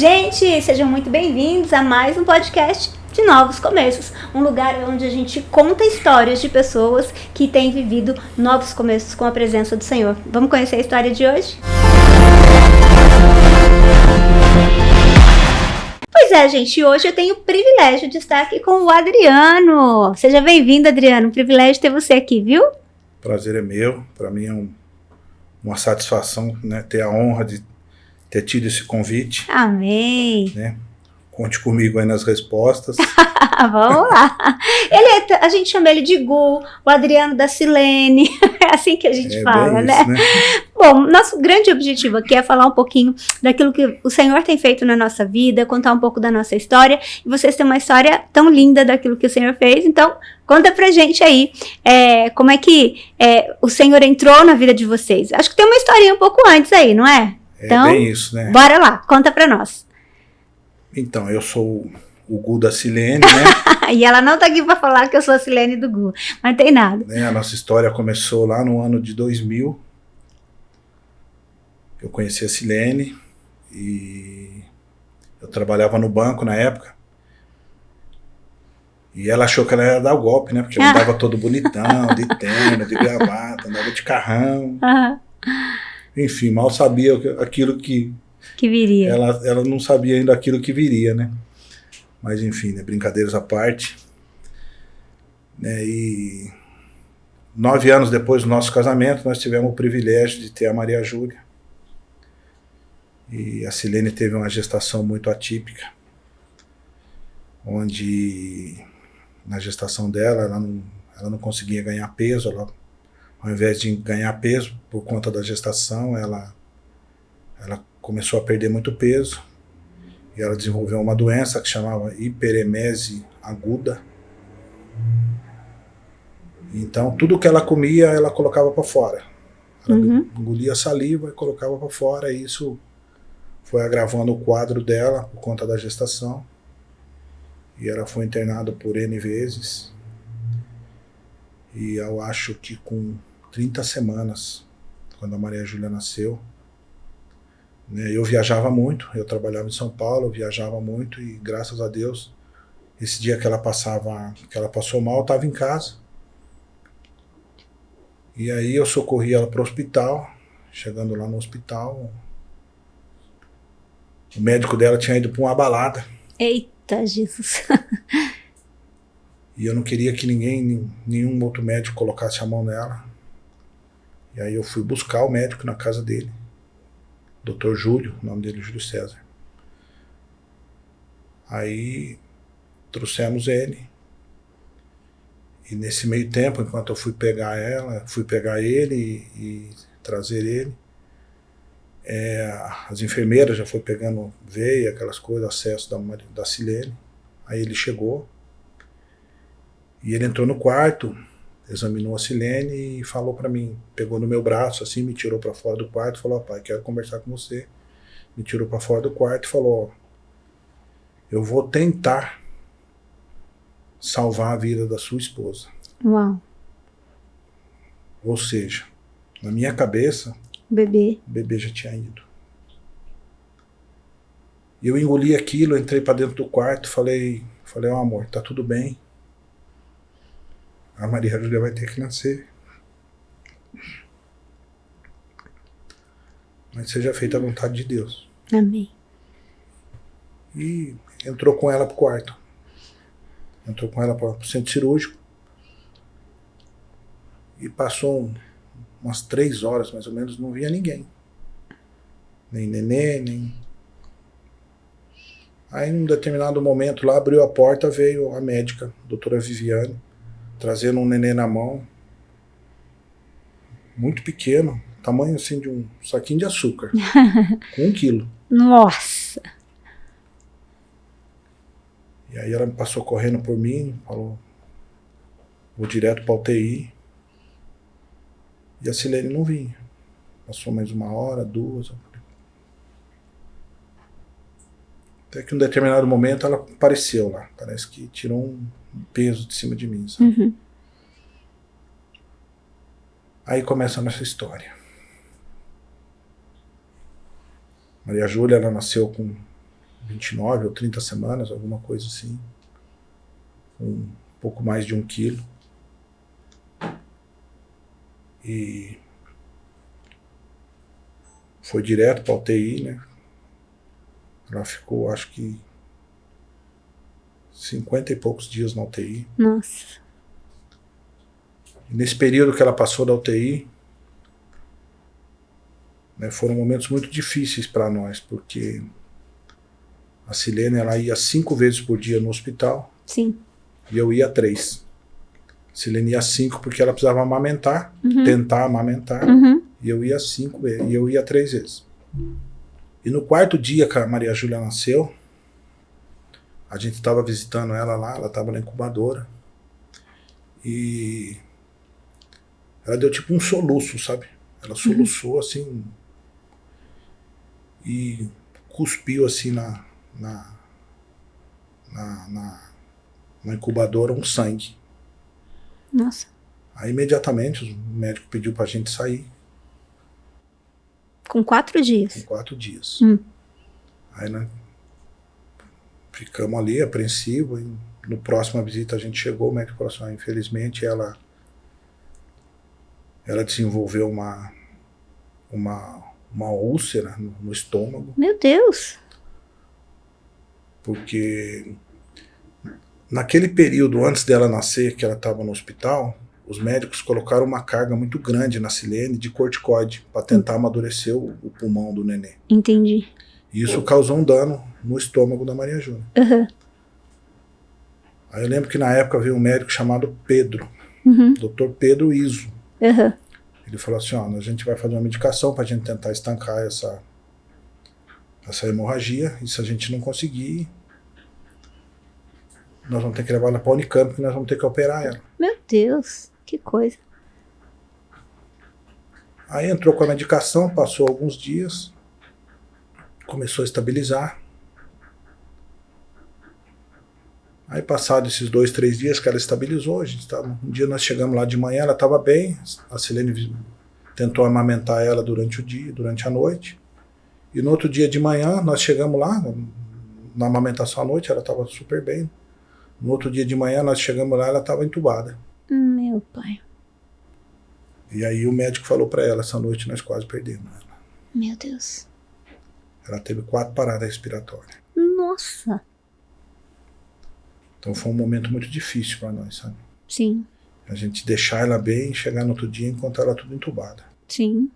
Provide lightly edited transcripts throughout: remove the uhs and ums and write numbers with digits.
Gente, sejam muito bem-vindos a mais um podcast de Novos Começos, um lugar onde a gente conta histórias de pessoas que têm vivido novos começos com a presença do Senhor. Vamos conhecer a história de hoje? Pois é, gente, hoje eu tenho o privilégio de estar aqui com o Adriano. Seja bem-vindo, Adriano, um privilégio ter você aqui, viu? Prazer é meu, para mim é uma satisfação, né, ter a honra de ter tido esse convite. Amém. Né? Conte comigo aí nas respostas. Vamos lá. A gente chama ele de Gu, o Adriano da Silene. É assim que a gente fala, né? Isso, né? Bom, nosso grande objetivo aqui é falar um pouquinho daquilo que o Senhor tem feito na nossa vida, contar um pouco da nossa história. E vocês têm uma história tão linda daquilo que o Senhor fez. Então, conta pra gente aí como é que o Senhor entrou na vida de vocês. Acho que tem uma historinha um pouco antes aí, não é? Então, bem isso, né? Bora lá, conta pra nós. Então, eu sou o Gu da Silene, né? E ela não tá aqui pra falar que eu sou a Silene do Gu, mas tem nada. A nossa história começou lá no ano de 2000. Eu conheci a Silene e eu trabalhava no banco na época. E ela achou que ela era dar o golpe, né? Porque eu andava todo bonitão, de terno, de gravata, andava de carrão. Enfim, mal sabia aquilo que viria. Ela não sabia ainda aquilo que viria, né? Mas enfim, né, brincadeiras à parte. Né, e 9 anos depois do nosso casamento, nós tivemos o privilégio de ter a Maria Júlia. E a Silene teve uma gestação muito atípica, onde na gestação dela ela não conseguia ganhar peso. Ela, ao invés de ganhar peso por conta da gestação, ela começou a perder muito peso. E ela desenvolveu uma doença que chamava hiperemese aguda. Então, tudo que ela comia, ela colocava para fora. Ela engolia saliva e colocava para fora. E isso foi agravando o quadro dela por conta da gestação. E ela foi internada por N vezes. E eu acho que com 30 semanas, quando a Maria Júlia nasceu, né, eu viajava muito, eu trabalhava em São Paulo, eu viajava muito e graças a Deus, esse dia que ela passou mal, eu estava em casa. E aí eu socorri ela para o hospital. Chegando lá no hospital, o médico dela tinha ido para uma balada. Eita, Jesus. E eu não queria que nenhum outro médico colocasse a mão nela. E aí eu fui buscar o médico na casa dele. Dr. Júlio, o nome dele é Júlio César. Aí trouxemos ele. E nesse meio tempo, enquanto eu fui pegar ele e trazer ele, as enfermeiras já foram pegando veia, aquelas coisas, acesso da Silene. Aí ele chegou. E ele entrou no quarto, examinou a Silene e falou pra mim, pegou no meu braço assim, me tirou pra fora do quarto, falou: pai, quero conversar com você. Me tirou pra fora do quarto e falou: eu vou tentar salvar a vida da sua esposa. Uau. Ou seja, na minha cabeça, o bebê já tinha ido. E eu engoli aquilo, entrei pra dentro do quarto, falei, amor, tá tudo bem. A Maria Júlia vai ter que nascer. Mas seja feita a vontade de Deus. Amém. E entrou com ela pro quarto. Entrou com ela pro centro cirúrgico. E passou umas 3 horas, mais ou menos, não via ninguém. Nem nenê, nem... Aí, num determinado momento, lá abriu a porta, veio a médica, a doutora Viviane, trazendo um nenê na mão, muito pequeno, tamanho assim de um saquinho de açúcar, com 1 quilo. Nossa! E aí ela passou correndo por mim, falou, vou direto para UTI. E a Silene não vinha. Passou mais 1 hora, 2. Até que em um determinado momento ela apareceu lá. Parece que tirou um peso de cima de mim, sabe? Aí começa a nossa história. Maria Júlia, ela nasceu com 29 ou 30 semanas, alguma coisa assim. Um pouco mais de 1 quilo. E foi direto para a UTI, né? Ela ficou, acho que 50 e poucos dias na UTI. Nossa. E nesse período que ela passou da UTI, né, foram momentos muito difíceis para nós, porque a Silene, ela ia 5 vezes por dia no hospital. Sim. E eu ia 3. A Silene ia 5 porque ela precisava amamentar, tentar amamentar. E eu ia 5 vezes, e eu ia 3 vezes. E no 4º dia que a Maria Júlia nasceu, a gente estava visitando ela lá, ela estava na incubadora. E ela deu tipo um soluço, sabe? Ela soluçou assim e cuspiu assim na incubadora um sangue. Nossa. Aí imediatamente o médico pediu pra gente sair. Com 4 dias? Com 4 dias. Aí nós ficamos ali apreensivos. No próxima visita a gente chegou, o médico falou assim, infelizmente ela desenvolveu uma úlcera no estômago. Meu Deus! Porque naquele período antes dela nascer, que ela estava no hospital, os médicos colocaram uma carga muito grande na Silene de corticoide para tentar amadurecer o pulmão do nenê. Entendi. E isso causou um dano no estômago da Maria Júlia. Aí eu lembro que na época veio um médico chamado Pedro, Dr. Pedro Iso. Ele falou assim, ó, a gente vai fazer uma medicação para a gente tentar estancar essa hemorragia, e se a gente não conseguir, nós vamos ter que levar ela para a Unicamp, que nós vamos ter que operar ela. Meu Deus, que coisa. Aí entrou com a medicação, passou alguns dias, começou a estabilizar. Aí passado esses 2, 3 dias que ela estabilizou, um dia nós chegamos lá de manhã, ela estava bem, a Silene tentou amamentar ela durante o dia, durante a noite, e no outro dia de manhã nós chegamos lá, na amamentação à noite, ela estava super bem. No outro dia de manhã nós chegamos lá, ela estava entubada. Meu pai. E aí o médico falou para ela, essa noite nós quase perdemos ela. Meu Deus. Ela teve 4 paradas respiratórias. Nossa. Então foi um momento muito difícil para nós, sabe? Sim. A gente deixar ela bem, chegar no outro dia e encontrar ela tudo entubada. Sim.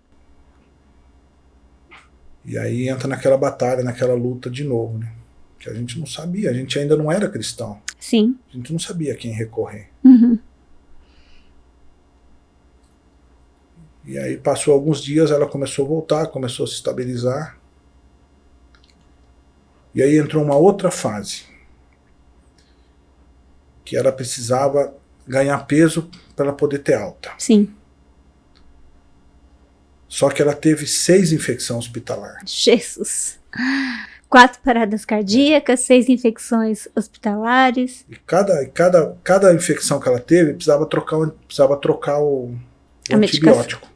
E aí entra naquela batalha, naquela luta de novo, né? Que a gente não sabia, a gente ainda não era cristão. Sim. A gente não sabia a quem recorrer. E aí passou alguns dias, ela começou a voltar, começou a se estabilizar. E aí entrou uma outra fase. Que ela precisava ganhar peso para ela poder ter alta. Sim. Só que ela teve 6 infecções hospitalares. Jesus. 4 paradas cardíacas, 6 infecções hospitalares. E cada infecção que ela teve precisava trocar o antibiótico.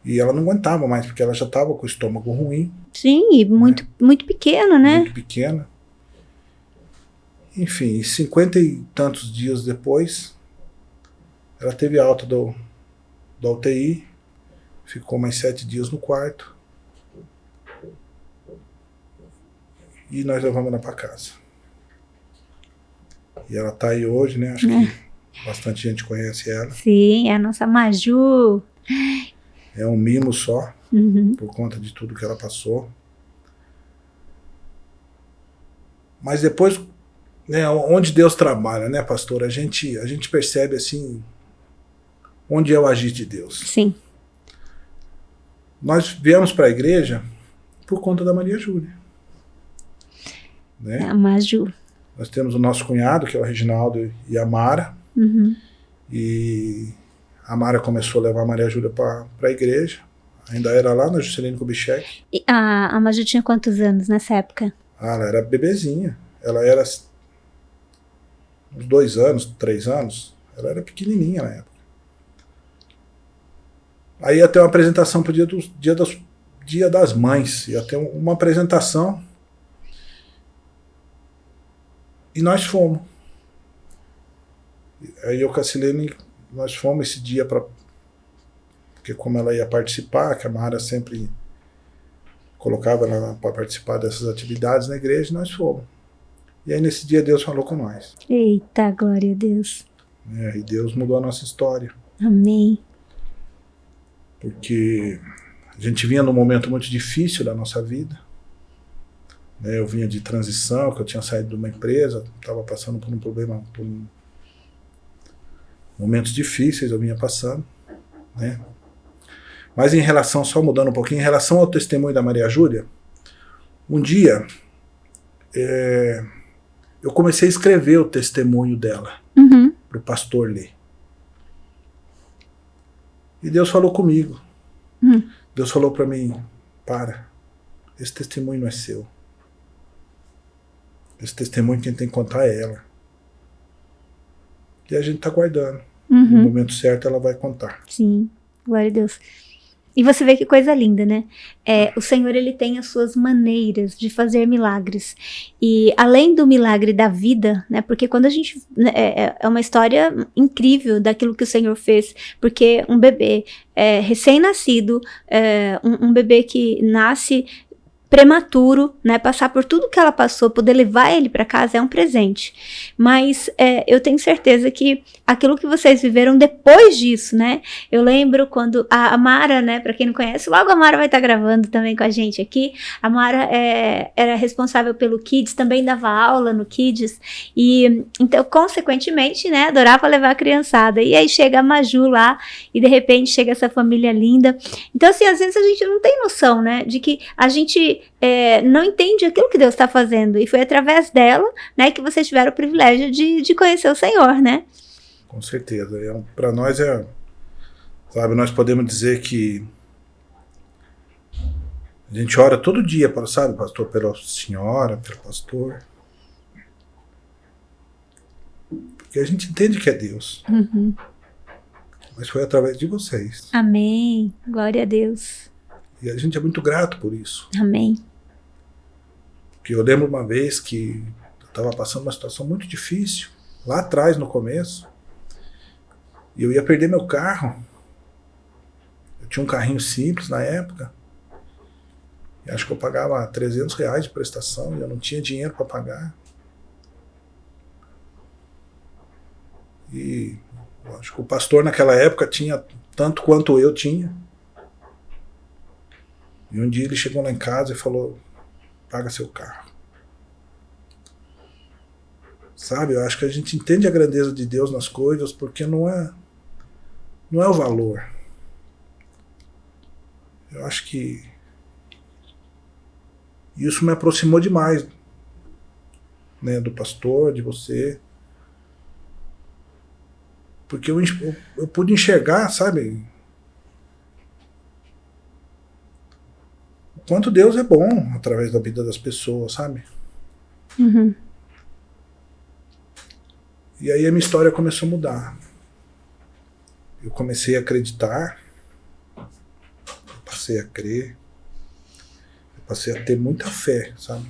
E ela não aguentava mais, porque ela já estava com o estômago ruim. Sim, e muito, muito pequeno, né? Muito pequena. Enfim, 50 e tantos dias depois, ela teve alta da UTI, ficou mais 7 dias no quarto, e nós levamos ela para casa. E ela tá aí hoje, né? Acho que bastante gente conhece ela. Sim, é a nossa Maju. É um mimo só, por conta de tudo que ela passou. Mas depois, né, onde Deus trabalha, né, pastor? A gente percebe assim onde é o agir de Deus. Sim. Nós viemos para a igreja por conta da Maria Júlia. Né? É a Maju. Nós temos o nosso cunhado, que é o Reginaldo, e a Mara. E a Mara começou a levar a Maria Júlia para a igreja. Ainda era lá na Juscelino Kubitschek. E a Maju tinha quantos anos nessa época? Ah, ela era bebezinha. Ela era uns 2 anos, 3 anos. Ela era pequenininha na época. Aí ia ter uma apresentação pro dia das mães. Ia ter uma apresentação. E nós fomos. Aí eu com a Silene, nós fomos esse dia porque como ela ia participar, que a Mara sempre colocava ela para participar dessas atividades na igreja, nós fomos. E aí nesse dia Deus falou com nós. Eita, glória a Deus. E Deus mudou a nossa história. Amém. Porque a gente vinha num momento muito difícil da nossa vida. Eu vinha de transição, que eu tinha saído de uma empresa, estava passando por um problema, momentos difíceis eu vinha passando, né? Mas em relação, só mudando um pouquinho, em relação ao testemunho da Maria Júlia, um dia eu comecei a escrever o testemunho dela para o pastor ler. E Deus falou comigo. Deus falou para mim, esse testemunho não é seu. Esse testemunho quem tem que contar é ela. E a gente está guardando. No momento certo ela vai contar. Sim, glória a Deus. E você vê que coisa linda, né? O Senhor, ele tem as suas maneiras de fazer milagres. E além do milagre da vida, né? Porque quando a gente... É uma história incrível daquilo que o Senhor fez. Porque um bebê recém-nascido, um bebê que nasce prematuro, né, passar por tudo que ela passou, poder levar ele para casa é um presente, mas eu tenho certeza que aquilo que vocês viveram depois disso, né, eu lembro quando a Mara, né, para quem não conhece, logo a Mara vai estar gravando também com a gente aqui, a Mara era responsável pelo Kids, também dava aula no Kids, e então, consequentemente, né, adorava levar a criançada, e aí chega a Maju lá, e de repente chega essa família linda, então assim, às vezes a gente não tem noção, né, de que a gente não entende aquilo que Deus está fazendo. E foi através dela, né, que vocês tiveram o privilégio de conhecer o Senhor, né? Com certeza. Para nós sabe, nós podemos dizer que a gente ora todo dia, sabe, pastor, pela senhora, pelo pastor. Porque a gente entende que é Deus. Mas foi através de vocês. Amém. Glória a Deus. E a gente é muito grato por isso. Amém. Porque eu lembro uma vez que eu estava passando uma situação muito difícil, lá atrás, no começo, e eu ia perder meu carro. Eu tinha um carrinho simples na época, e acho que eu pagava R$300 de prestação, e eu não tinha dinheiro para pagar. E eu acho que o pastor naquela época tinha tanto quanto eu tinha. E um dia ele chegou lá em casa e falou, paga seu carro. Sabe, eu acho que a gente entende a grandeza de Deus nas coisas porque não é o valor. Eu acho que isso me aproximou demais, né, do pastor, de você. Porque eu pude enxergar, sabe, quanto Deus é bom através da vida das pessoas, sabe? E aí a minha história começou a mudar. Eu comecei a acreditar, eu passei a crer, eu passei a ter muita fé, sabe?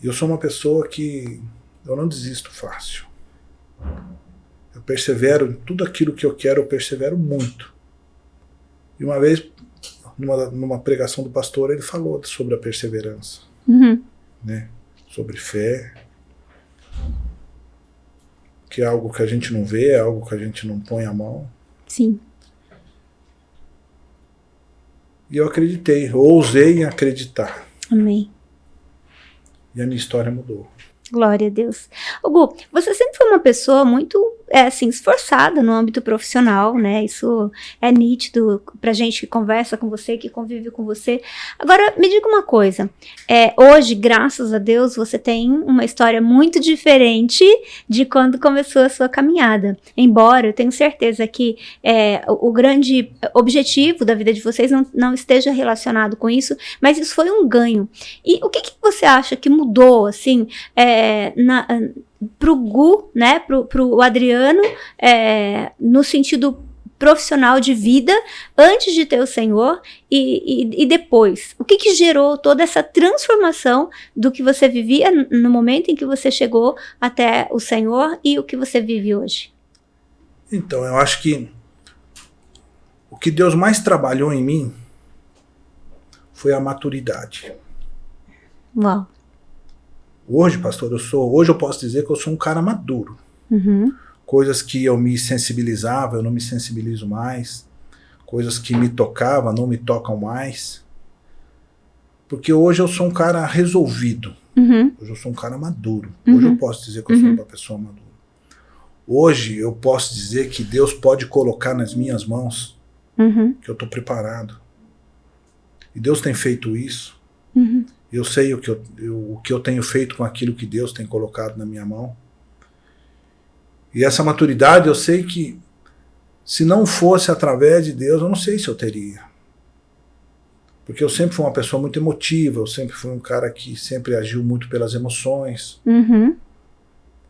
E eu sou uma pessoa que eu não desisto fácil. Eu persevero em tudo aquilo que eu quero, eu persevero muito. E uma vez, numa pregação do pastor, ele falou sobre a perseverança, né? Sobre fé, que é algo que a gente não vê, é algo que a gente não põe a mão. Sim. E eu acreditei, eu ousei em acreditar. Amém. E a minha história mudou. Glória a Deus. Gu, você sempre foi uma pessoa muito, assim, esforçada no âmbito profissional, né? Isso é nítido pra gente que conversa com você, que convive com você. Agora, me diga uma coisa. Hoje, graças a Deus, você tem uma história muito diferente de quando começou a sua caminhada. Embora eu tenho certeza que o grande objetivo da vida de vocês não esteja relacionado com isso, mas isso foi um ganho. E o que você acha que mudou, assim, pro Gu, né, pro Adriano, no sentido profissional de vida antes de ter o Senhor e depois? O que gerou toda essa transformação do que você vivia no momento em que você chegou até o Senhor e o que você vive hoje? Então, eu acho que o que Deus mais trabalhou em mim foi a maturidade. Uau. Hoje, pastor, hoje eu posso dizer que eu sou um cara maduro. Uhum. Coisas que eu me sensibilizava, eu não me sensibilizo mais. Coisas que me tocavam, não me tocam mais. Porque hoje eu sou um cara resolvido. Uhum. Hoje eu sou um cara maduro. Hoje eu posso dizer que eu sou uma pessoa madura. Hoje eu posso dizer que Deus pode colocar nas minhas mãos que eu estou preparado. E Deus tem feito isso. Eu sei o que eu tenho feito com aquilo que Deus tem colocado na minha mão. E essa maturidade eu sei que se não fosse através de Deus, eu não sei se eu teria. Porque eu sempre fui uma pessoa muito emotiva, eu sempre fui um cara que sempre agiu muito pelas emoções.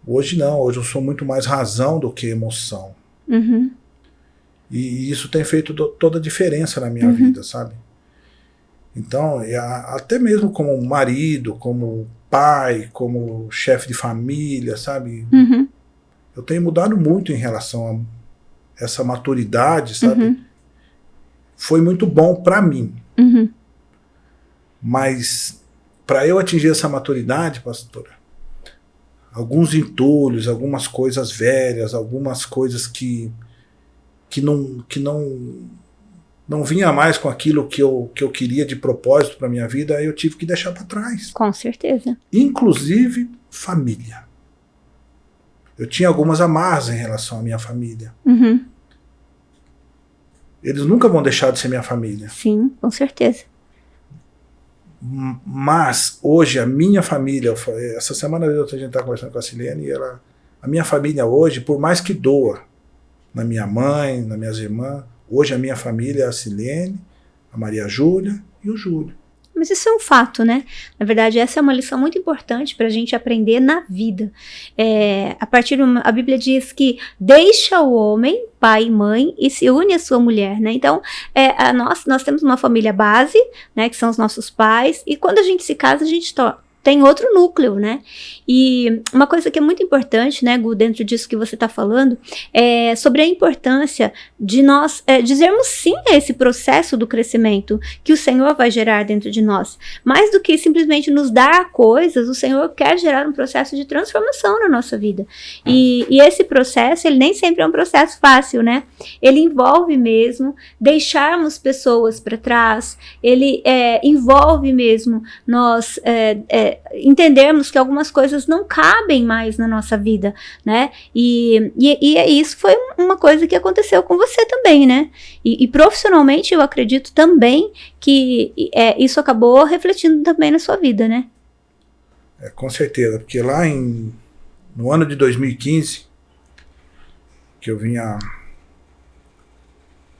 Hoje não, hoje eu sou muito mais razão do que emoção. E isso tem feito toda a diferença na minha vida, sabe? Então, até mesmo como marido, como pai, como chefe de família, sabe? Eu tenho mudado muito em relação a essa maturidade, sabe? Foi muito bom para mim. Mas para eu atingir essa maturidade, pastora, alguns entulhos, algumas coisas velhas, algumas coisas que não vinha mais com aquilo que eu queria de propósito para minha vida, aí eu tive que deixar para trás. Com certeza. Inclusive família. Eu tinha algumas amarras em relação à minha família. Eles nunca vão deixar de ser minha família. Sim, com certeza. Mas hoje a minha família, essa semana a gente está conversando com a Silene, e a minha família hoje, por mais que doa, na minha mãe, nas minhas irmãs, hoje a minha família é a Silene, a Maria Júlia e o Júlio. Mas isso é um fato, né? Na verdade, essa é uma lição muito importante para a gente aprender na vida. A Bíblia diz que deixa o homem, pai e mãe, e se une à sua mulher, né? Então, nós temos uma família base, né? Que são os nossos pais, e quando a gente se casa, a gente tem outro núcleo, né? E uma coisa que é muito importante, né, Gu, dentro disso que você está falando, é sobre a importância de nós dizermos sim a esse processo do crescimento que o Senhor vai gerar dentro de nós. Mais do que simplesmente nos dar coisas, o Senhor quer gerar um processo de transformação na nossa vida. E esse processo, ele nem sempre é um processo fácil, né? Ele envolve mesmo deixarmos pessoas para trás, ele envolve mesmo nós entendermos que algumas coisas não cabem mais na nossa vida, né? E isso foi uma coisa que aconteceu com você também, né? E profissionalmente eu acredito também que isso acabou refletindo também na sua vida, né? Com certeza, porque lá no ano de 2015, que eu vinha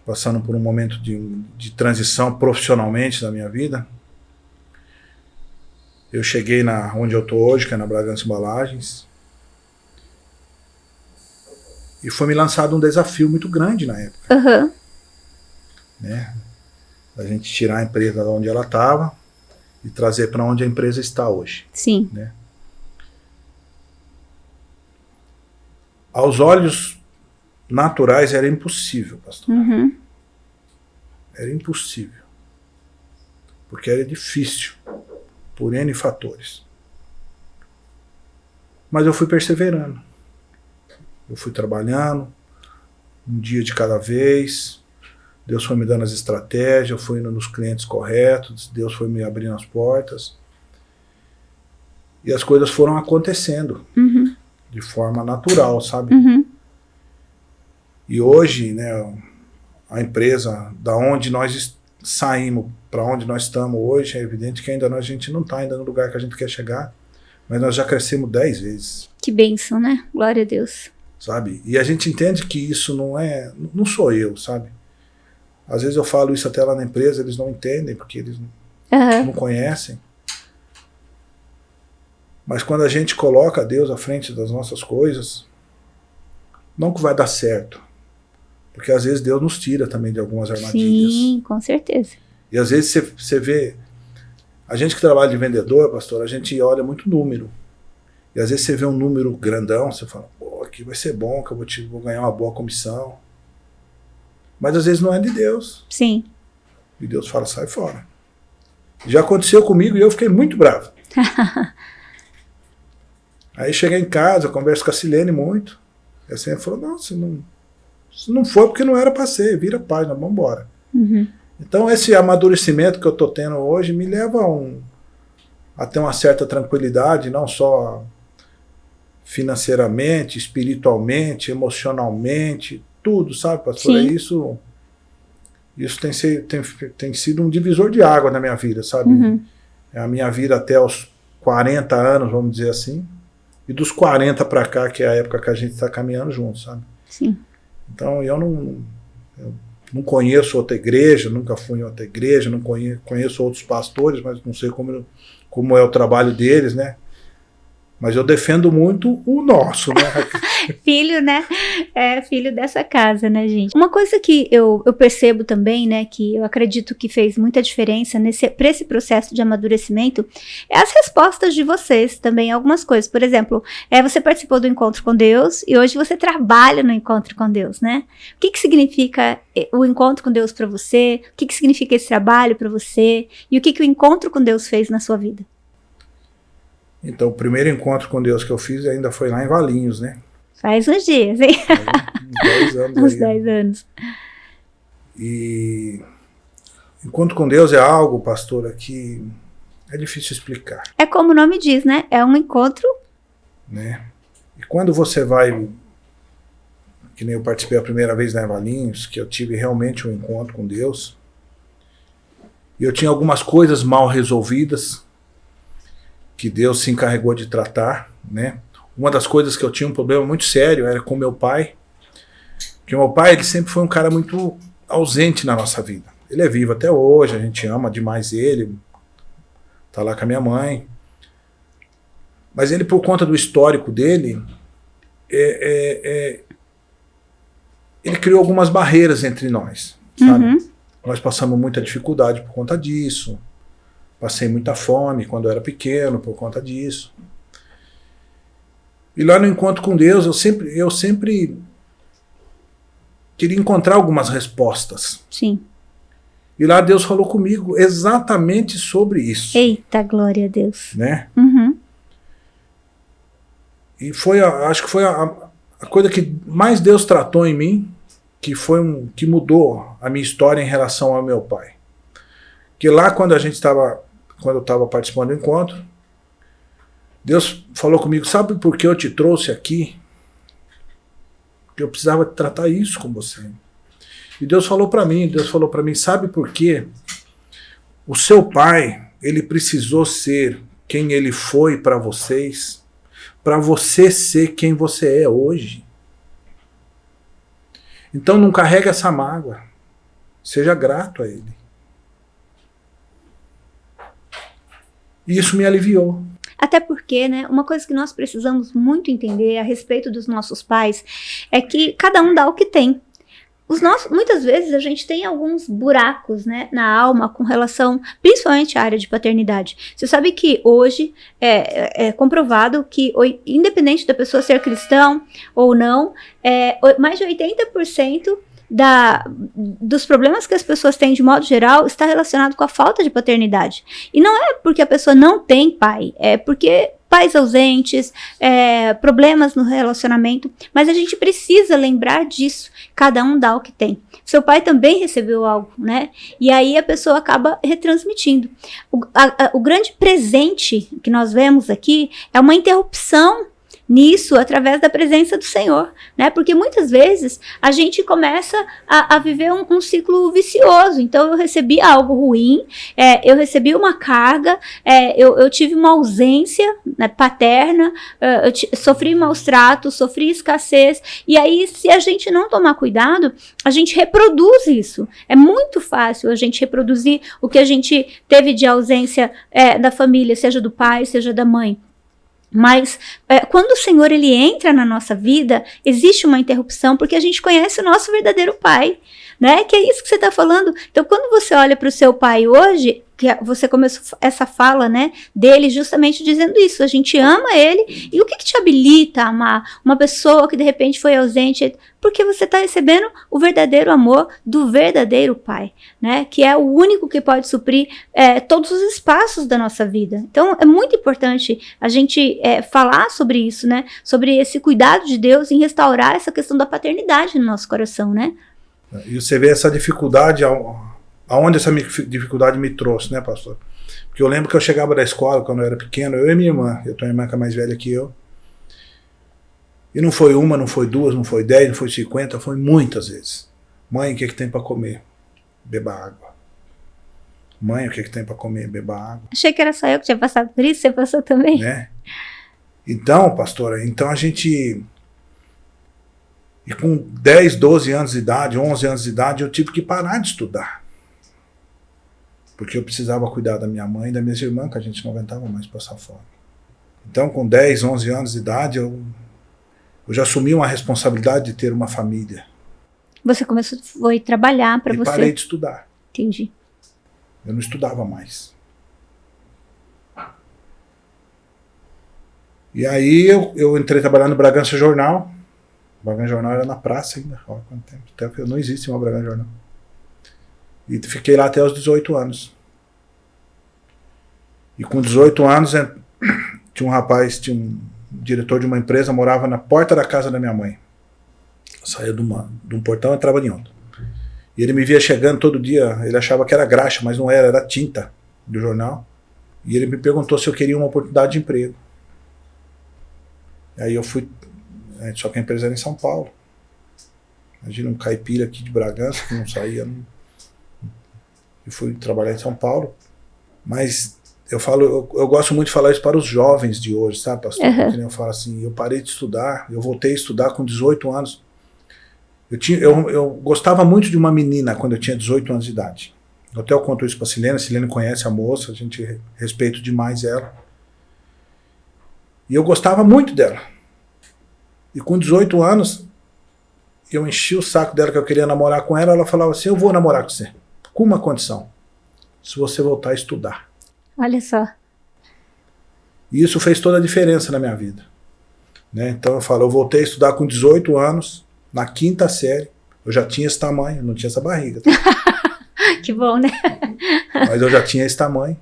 passando por um momento de transição profissionalmente na minha vida, eu cheguei onde eu estou hoje, que é na Bragança Embalagens, e foi me lançado um desafio muito grande na época. Né? A gente tirar a empresa de onde ela estava e trazer para onde a empresa está hoje. Sim. Né? Aos olhos naturais era impossível, pastor. Era impossível. Porque era difícil. Por N fatores. Mas eu fui perseverando. Eu fui trabalhando, um dia de cada vez. Deus foi me dando as estratégias, eu fui indo nos clientes corretos, Deus foi me abrindo as portas. E as coisas foram acontecendo de forma natural, sabe? E hoje, né, a empresa, da onde nós saímos para onde nós estamos hoje, é evidente que ainda a gente não está ainda no lugar que a gente quer chegar, mas nós já crescemos 10 vezes. Que bênção, né? Glória a Deus. Sabe? E a gente entende que isso não sou eu, sabe? Às vezes eu falo isso até lá na empresa, eles não entendem, porque eles não conhecem. Mas quando a gente coloca Deus à frente das nossas coisas, não que vai dar certo, Porque às vezes Deus nos tira também de algumas armadilhas. Sim, com certeza. E às vezes você vê, a gente que trabalha de vendedor, pastor, a gente olha muito número. E às vezes você vê um número grandão, você fala, pô, aqui vai ser bom, que eu vou ganhar uma boa comissão. Mas às vezes não é de Deus. Sim. E Deus fala, sai fora. Já aconteceu comigo e eu fiquei muito bravo. Aí cheguei em casa, eu converso com a Silene muito. E a Silene falou, não, se não for porque não era pra ser, vira página, vamos embora. Uhum. Então esse amadurecimento que eu tô tendo hoje me leva a ter uma certa tranquilidade, não só financeiramente, espiritualmente, emocionalmente, tudo, sabe, pastor? Isso tem sido um divisor de água na minha vida, sabe? Uhum. É a minha vida até os 40 anos, vamos dizer assim, e dos 40 para cá, que é a época que a gente está caminhando junto, sabe? Sim. Então eu não conheço outra igreja, nunca fui em outra igreja, não conheço outros pastores, mas não sei como é o trabalho deles, né? Mas eu defendo muito o nosso, né? Filho, né? É filho dessa casa, né, gente? Uma coisa que eu percebo também, né, que eu acredito que fez muita diferença para esse processo de amadurecimento, é as respostas de vocês também, algumas coisas. Por exemplo, você participou do Encontro com Deus e hoje você trabalha no Encontro com Deus, né? O que significa o Encontro com Deus para você? O que significa esse trabalho para você? E o que o Encontro com Deus fez na sua vida? Então, o primeiro encontro com Deus que eu fiz ainda foi lá em Valinhos, né? Faz uns dias, hein? Faz uns 10 anos. Uns 10 anos. E encontro com Deus é algo, pastora, que é difícil explicar. É como o nome diz, né? É um encontro. Né? E quando você vai, que nem eu participei a primeira vez lá em Valinhos, que eu tive realmente um encontro com Deus, e eu tinha algumas coisas mal resolvidas, que Deus se encarregou de tratar, né? Uma das coisas que eu tinha um problema muito sério era com meu pai, porque meu pai ele sempre foi um cara muito ausente na nossa vida. Ele é vivo até hoje, a gente ama demais ele, tá lá com a minha mãe, mas ele, por conta do histórico dele, ele criou algumas barreiras entre nós, sabe? Uhum. Nós passamos muita dificuldade por conta disso. Passei muita fome quando eu era pequeno por conta disso. E lá no Encontro com Deus, eu sempre queria encontrar algumas respostas. Sim. E lá Deus falou comigo exatamente sobre isso. Eita, glória a Deus. Né? Uhum. E acho que foi a coisa que mais Deus tratou em mim, que mudou a minha história em relação ao meu pai. Que lá quando eu estava participando do encontro, Deus falou comigo, sabe por que eu te trouxe aqui? Porque eu precisava tratar isso com você. E Deus falou para mim, sabe por quê? O seu pai, ele precisou ser quem ele foi para vocês, para você ser quem você é hoje. Então não carrega essa mágoa. Seja grato a ele. E isso me aliviou. Até porque, né, uma coisa que nós precisamos muito entender a respeito dos nossos pais é que cada um dá o que tem. Muitas vezes a gente tem alguns buracos, né, na alma com relação, principalmente à área de paternidade. Você sabe que hoje é comprovado que, independente da pessoa ser cristão ou não, mais de 80% dos problemas que as pessoas têm de modo geral está relacionado com a falta de paternidade. E não é porque a pessoa não tem pai, é porque pais ausentes, problemas no relacionamento, mas a gente precisa lembrar disso. Cada um dá o que tem. Seu pai também recebeu algo, né? E aí a pessoa acaba retransmitindo. O grande presente que nós vemos aqui é uma interrupção nisso através da presença do Senhor, né? Porque muitas vezes a gente começa a viver um ciclo vicioso. Então eu recebi algo ruim, eu recebi uma carga, eu tive uma ausência, né, paterna, sofri maus tratos, sofri escassez, e aí se a gente não tomar cuidado, a gente reproduz isso. É muito fácil a gente reproduzir o que a gente teve de ausência da família, seja do pai, seja da mãe. Mas quando o Senhor ele entra na nossa vida, existe uma interrupção, porque a gente conhece o nosso verdadeiro pai, né? Que é isso que você está falando. Então, quando você olha para o seu pai hoje, que você começou essa fala, né, dele justamente dizendo isso, a gente ama ele, e o que te habilita a amar uma pessoa que de repente foi ausente? Porque você está recebendo o verdadeiro amor do verdadeiro pai, né, que é o único que pode suprir todos os espaços da nossa vida. Então é muito importante a gente falar sobre isso, né, sobre esse cuidado de Deus em restaurar essa questão da paternidade no nosso coração, né. E você vê essa dificuldade, aonde essa dificuldade me trouxe, né, pastor? Porque eu lembro que eu chegava da escola quando eu era pequeno, eu e minha irmã, eu tenho uma irmã que é mais velha que eu, e não foi uma, não foi duas, não foi 10, não foi 50, foi muitas vezes. Mãe, o que tem para comer? Beba água. Mãe, o que tem para comer? Beba água. Achei que era só eu que tinha passado por isso, você passou também? Né? Então, pastora, a gente... E com 10, 12 anos de idade, 11 anos de idade, eu tive que parar de estudar. Porque eu precisava cuidar da minha mãe e das minhas irmãs, que a gente não aguentava mais passar fome. Então, com 10, 11 anos de idade, eu já assumi uma responsabilidade de ter uma família. Você foi trabalhar para você... E parei de estudar. Entendi. Eu não estudava mais. E aí eu entrei trabalhar no Bragança Jornal. O Bragança Jornal era na praça ainda. Olha quanto tempo. Até não existe mais o Bragança Jornal. E fiquei lá até os 18 anos. E com 18 anos, tinha um rapaz, tinha um diretor de uma empresa, morava na porta da casa da minha mãe. Eu saía de um portão e entrava em outro. E ele me via chegando todo dia, ele achava que era graxa, mas não era, era tinta do jornal. E ele me perguntou se eu queria uma oportunidade de emprego. Aí eu fui, só que a empresa era em São Paulo. Imagina um caipira aqui de Bragança, que não saía. Eu fui trabalhar em São Paulo. Mas eu gosto muito de falar isso para os jovens de hoje, sabe, pastor? Porque eu falo assim, eu parei de estudar, eu voltei a estudar com 18 anos. Eu gostava muito de uma menina quando eu tinha 18 anos de idade. Eu até conto isso para a Silene conhece a moça, a gente respeita demais ela. E eu gostava muito dela. E com 18 anos, eu enchi o saco dela que eu queria namorar com ela, ela falava assim, eu vou namorar com você, com uma condição, se você voltar a estudar. Olha só. E isso fez toda a diferença na minha vida. Né? Então eu falo, eu voltei a estudar com 18 anos, na 5ª série, eu já tinha esse tamanho, não tinha essa barriga. Que bom, né? Mas eu já tinha esse tamanho.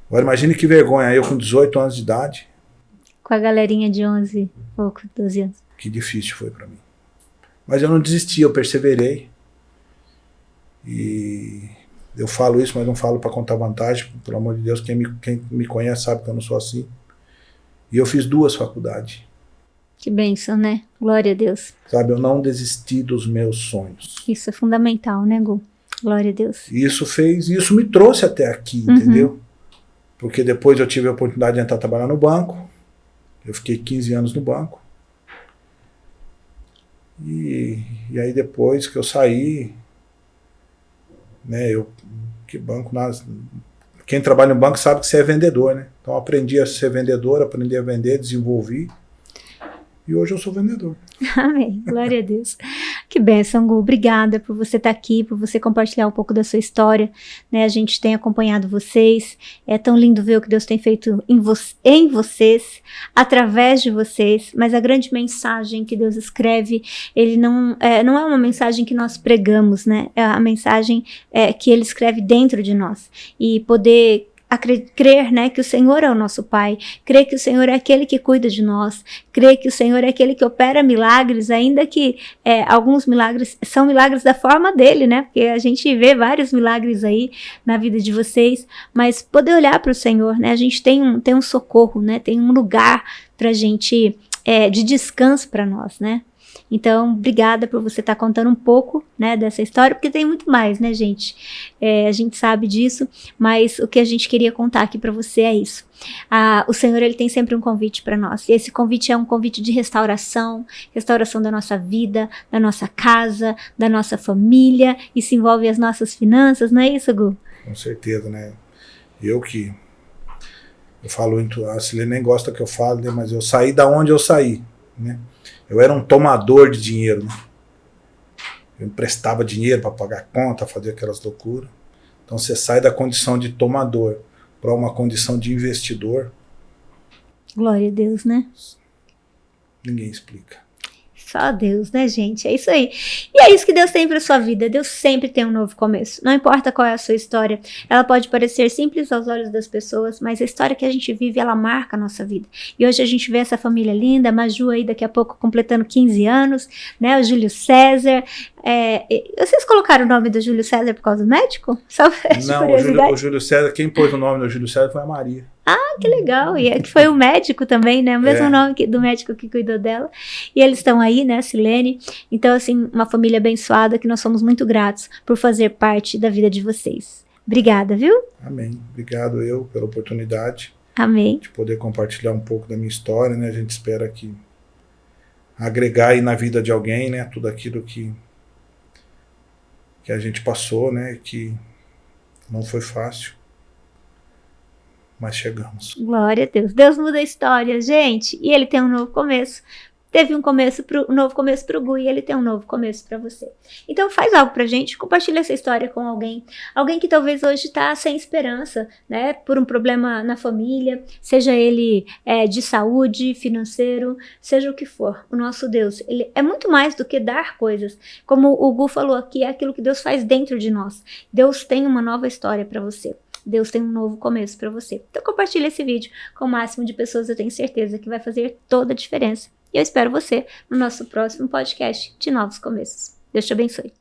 Agora imagine que vergonha, eu com 18 anos de idade. Com a galerinha de 11, pouco, 12 anos. Que difícil foi para mim. Mas eu não desisti, eu perseverei. E eu falo isso, mas não falo para contar vantagem. Pelo amor de Deus, quem me conhece sabe que eu não sou assim. E eu fiz 2 faculdades. Que bênção, né? Glória a Deus. Sabe, eu não desisti dos meus sonhos. Isso é fundamental, né, Gu? Glória a Deus. Isso me trouxe até aqui, entendeu? Porque depois eu tive a oportunidade de entrar trabalhar no banco. Eu fiquei 15 anos no banco. E aí depois que eu saí, né, que banco, quem trabalha no banco sabe que você é vendedor, né? Então eu aprendi a ser vendedor, aprendi a vender, desenvolvi. E hoje eu sou vendedor. Amém. Glória a Deus. Que bênção, Gu. Obrigada por você estar aqui, por você compartilhar um pouco da sua história. Né? A gente tem acompanhado vocês. É tão lindo ver o que Deus tem feito em vocês, através de vocês. Mas a grande mensagem que Deus escreve, ele não é uma mensagem que nós pregamos, né? É a mensagem que ele escreve dentro de nós. E poder crer, né, que o Senhor é o nosso Pai, crer que o Senhor é aquele que cuida de nós, crer que o Senhor é aquele que opera milagres, ainda que alguns milagres são milagres da forma dele, né, porque a gente vê vários milagres aí na vida de vocês, mas poder olhar para o Senhor, né, a gente tem um socorro, né, tem um lugar pra gente, de descanso para nós, né. Então, obrigada por você estar contando um pouco, né, dessa história, porque tem muito mais, né, gente? A gente sabe disso, mas o que a gente queria contar aqui para você é isso. O Senhor, ele tem sempre um convite para nós. E esse convite é um convite de restauração da nossa vida, da nossa casa, da nossa família, isso envolve as nossas finanças, não é isso, Gu? Com certeza, né? Eu Eu falo, a Silene nem gosta que eu fale, né? Mas eu saí da onde eu saí, né? Eu era um tomador de dinheiro, né? Eu emprestava dinheiro para pagar conta, fazer aquelas loucuras. Então você sai da condição de tomador para uma condição de investidor. Glória a Deus, né? Ninguém explica. Só Deus, né, gente? É isso aí. E é isso que Deus tem para sua vida. Deus sempre tem um novo começo. Não importa qual é a sua história. Ela pode parecer simples aos olhos das pessoas, mas a história que a gente vive, ela marca a nossa vida. E hoje a gente vê essa família linda, a Maju aí daqui a pouco completando 15 anos, né? O Júlio César. Vocês colocaram o nome do Júlio César por causa do médico? Só não, o Júlio César, quem pôs o nome do Júlio César foi a Maria. Ah, que legal. E que foi o médico também, né? O mesmo nome do médico que cuidou dela. E eles estão aí, né, Silene? Então, assim, uma família abençoada que nós somos muito gratos por fazer parte da vida de vocês. Obrigada, viu? Amém. Obrigado eu pela oportunidade. Amém. De poder compartilhar um pouco da minha história, né? A gente espera que agregar aí na vida de alguém, né? Tudo aquilo que a gente passou, né? Que não foi fácil. Mas chegamos. Glória a Deus. Deus muda a história, gente. E ele tem um novo começo. Teve um novo começo pro Gu e ele tem um novo começo para você. Então faz algo pra gente, compartilha essa história com alguém. Alguém que talvez hoje tá sem esperança, né? Por um problema na família, seja ele de saúde, financeiro, seja o que for. O nosso Deus, ele é muito mais do que dar coisas. Como o Gu falou aqui, é aquilo que Deus faz dentro de nós. Deus tem uma nova história para você. Deus tem um novo começo para você. Então compartilha esse vídeo com o máximo de pessoas, eu tenho certeza que vai fazer toda a diferença. E eu espero você no nosso próximo podcast de Novos Começos. Deus te abençoe.